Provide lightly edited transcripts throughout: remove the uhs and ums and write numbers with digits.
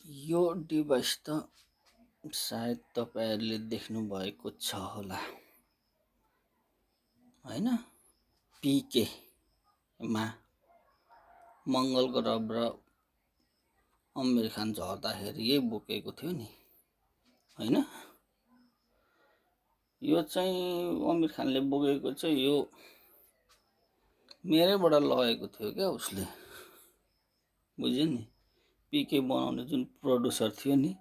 यो डिभाइस त सायद तपाईहरुले देख्नु भएको छ होला हैन। पीके मा मंगल ग्रह र अमिर खान झर्दाखेरि यही बोकेको थियो नि हैन। यो चाहिँ अमिर खानले बोकेको चाहिँ यो मेरैबाट लगेको थियो क्या उसले, बुझ्यो नि। पीके बनाउने जुन प्रोड्युसर थियो नि,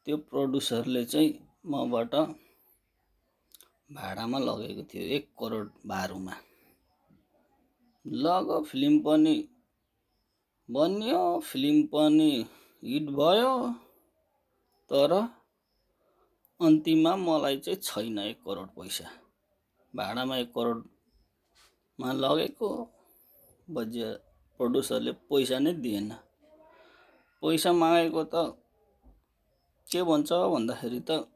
त्यो प्रोड्युसरले चाहिँ मबाट भाडामा लगेको थियो 1 करोड बारुमा। लग फिल्म पनि बन्यो, फिल्म पनि हिट भयो, तर अन्तिममा मलाई चाहिँ छैन 1 करोड पैसा। भाडामा 1 करोड मा लगेको बजिया प्रोड्युसरले पैसा नै दिएन। पैसा मागेको त के भन्छ भन्दाखेरि त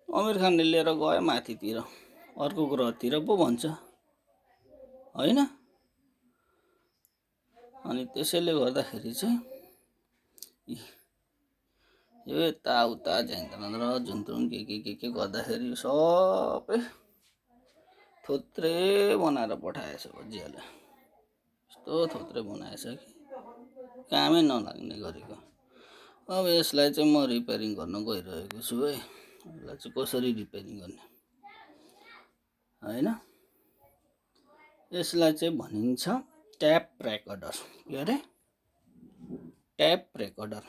अमिर खानले लिएर गयो माथितिर, अर्को ग्रहतिर पो भन्छ हैन। अनि त्यसैले गर्दाखेरि चाहिँ यो यताउता झ्यान्द्र झुन्त्रुङ के गर्दाखेरि सबै थोत्रे बनाएर पठाएछ बजियाले। यस्तो थोत्रे बनाएछ कि कामै नलाग्ने गरेको। अब यसलाई चाहिँ म रिपेयरिङ गर्न गइरहेको छु है। यसलाई चाहिँ कसरी रिपेयरिङ गर्ने हैन। यसलाई चाहिँ भनिन्छ ट्याप रेकर्डर। के अरे ट्याप रेकर्डर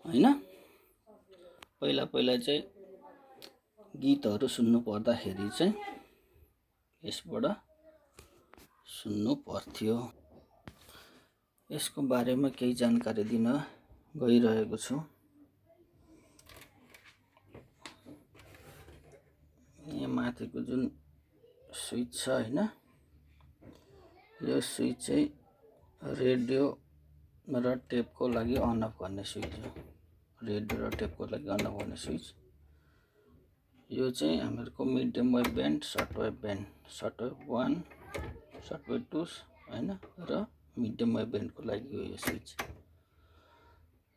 हैन। पहिला पहिला चाहिँ गीतहरु सुन्नु पर्दाखेरि चाहिँ यसबाट सुन्नु पर्थ्यो। यसको बारेमा केही जानकारी दिन गइरहेको छु। यहाँ माथिको जुन स्विच छ हैन, यो स्विच चाहिँ रेडियो र टेपको लागि अन अफ गर्ने स्विच हो। रेडियो र टेपको लागि अन अफ गर्ने स्विच। यो चाहिँ हामीहरुको medium wave band, short wave band, short wave 1, short wave 2 हैन, र मिडियम वेभ ब्यान्डको लागि हो यो स्विच।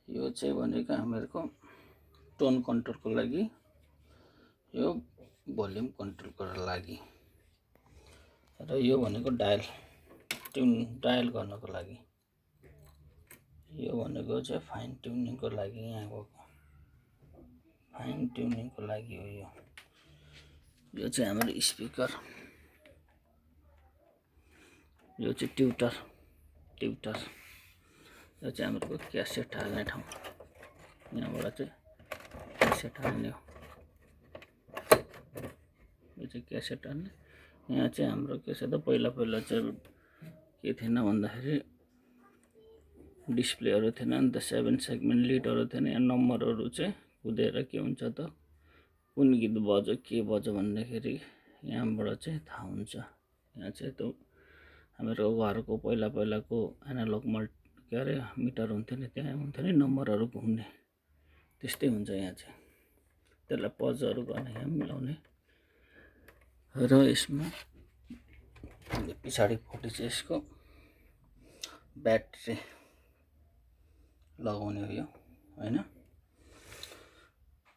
यो चाहिँ भनेको हामीहरुको टोन कन्ट्रोलको लागि, यो भोल्युम कन्ट्रोलको लागि, र यो भनेको डायल गर्नको लागि। यो भनेको चाहिँ फाइन ट्युनिङको लागि, यहाँको फाइन ट्युनिङको लागि हो यो। यो चाहिँ हाम्रो स्पिकर। यो चाहिँ ट्युटर। यो चाहिँ हाम्रो क्यासेट हाल्ने ठाउँ। यहाँबाट चाहिँ क्यासेट हाल्ने हो। यो चाहिँ क्यासेट हाल्ने। यहाँ चाहिँ हाम्रो के छ त, पहिला चाहिँ के थिएन भन्दाखेरि डिस्प्लेहरु थिएन नि त, 7 सेगमेन्ट लिडहरु थिएन। यहाँ नम्बरहरु चाहिँ कुदेर के हुन्छ त, कुन गीत बज्यो के बज्यो भन्दाखेरि यहाँबाट चाहिँ थाहा हुन्छ। यहाँ चाहिँ त्यो हाम्रो घरको पहिलाको एनालग के अरे मिटर हुन्थ्यो नि, त्यहाँ हुन्थ्यो नि नम्बरहरु घुम्ने, त्यस्तै हुन्छ यहाँ चाहिँ। त्यसलाई पजहरु गर्ने, यहाँ मिलाउने। र यसमा पछाडिपट्टि चाहिँ यसको ब्याट्री लगाउने हो यो हैन।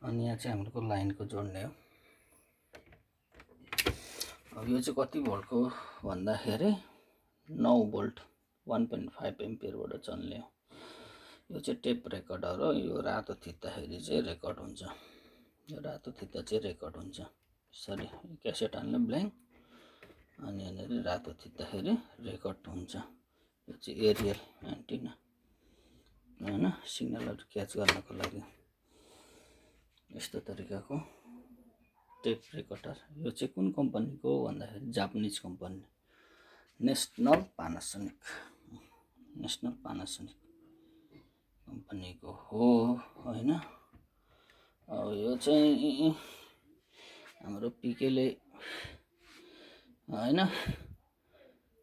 अनि यहाँ चाहिँ हाम्रो लाइनको जोड्ने हो। अब यो चाहिँ कति भोल्टको भन्दाखेरि 9 भोल्ट 1.5 एम्पियरबाट चल्ने हो। यो चाहिँ टेप रेकर्डर हो। यो रातो थिच्दाखेरि चाहिँ रेकर्ड हुन्छ। यो रातो थिच्दा चाहिँ रेकर्ड हुन्छ। सरी, क्यासेट हाल्ने ब्ल्याङ्क, अनि यहाँनिर रातो थिच्दाखेरि रेकर्ड हुन्छ। यो चाहिँ एरियल एन्टिना हैन, सिग्नलहरु क्याच गर्नको लागि। यस्तो तरिकाको टेप रेकर्डर। यो चाहिँ कुन कम्पनीको हो भन्दाखेरि जापानिज कम्पनी, नेशनल पानासोनिक कम्पनीको हो हैन। अब यो चाहिँ हाम्रो पीकेले हैन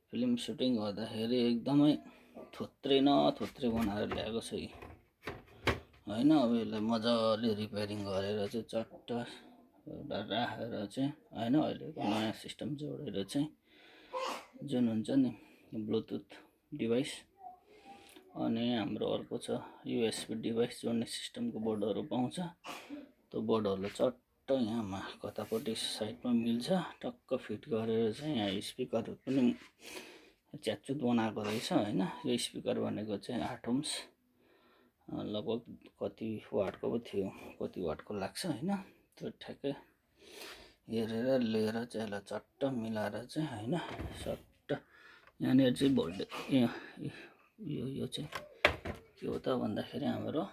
फिल्म सुटिङ गर्दाखेरि एकदमै थोत्रे बनाएर ल्याएको छ हैन। अब यसलाई मजाले रिपेयरिङ गरेर चाहिँ चट्ट एउटा राखेर चाहिँ हैन, अहिलेको नयाँ सिस्टम जोडेर चाहिँ जुन हुन्छ नि ब्लुटुथ डिभाइस, अनि हाम्रो अर्को छ युएसबी डिभाइस जोड्ने सिस्टमको बोर्डहरू पाउँछ। त्यो बोर्डहरू चट्ट यहाँमा कतापट्टि साइडमा मिल्छ, टक्क फिट गरेर चाहिँ यहाँ स्पिकरहरू पनि च्याचुत बनाएको रहेछ होइन। यो स्पिकर भनेको चाहिँ 8 ओम्स लगभग कति वाटको पो थियो, कति वाटको लाग्छ होइन। त्यो ठ्याक्कै हेरेर लिएर चाहिँ यसलाई चट्ट मिलाएर चाहिँ होइन सट्ट यहाँनिर चाहिँ भोल्टेज यो चाहिँ के हो त भन्दाखेरि हाम्रो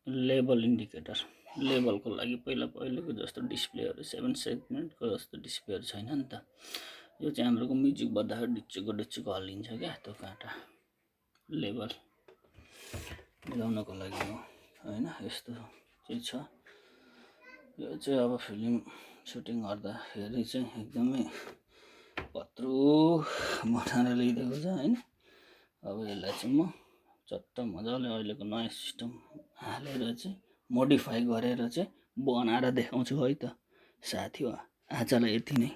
लेभल इन्डिकेटर, लेभलको लागि पहिलेको जस्तो डिस्प्लेहरू 7 सेगमेन्टको जस्तो डिस्प्लेहरू छैन नि त। यो चाहिँ हाम्रो म्युजिक बज्दाखेरि डिच्चुको हल्लिन्छ क्या त्यो काँटा, लेभल मिलाउनको लागि हो होइन। यस्तो चाहिँ छ। यो चाहिँ अब फिल्म सुटिङ गर्दाखेरि चाहिँ एकदमै पत्रो बनाएर ल्याइदिएको छ होइन। अब यसलाई चाहिँ म चट्ट मजाले अहिलेको नयाँ सिस्टम हालेर चाहिँ मोडिफाई गरेर चाहिँ बनाएर देखाउँछु है त साथी हो। आजलाई यति नै।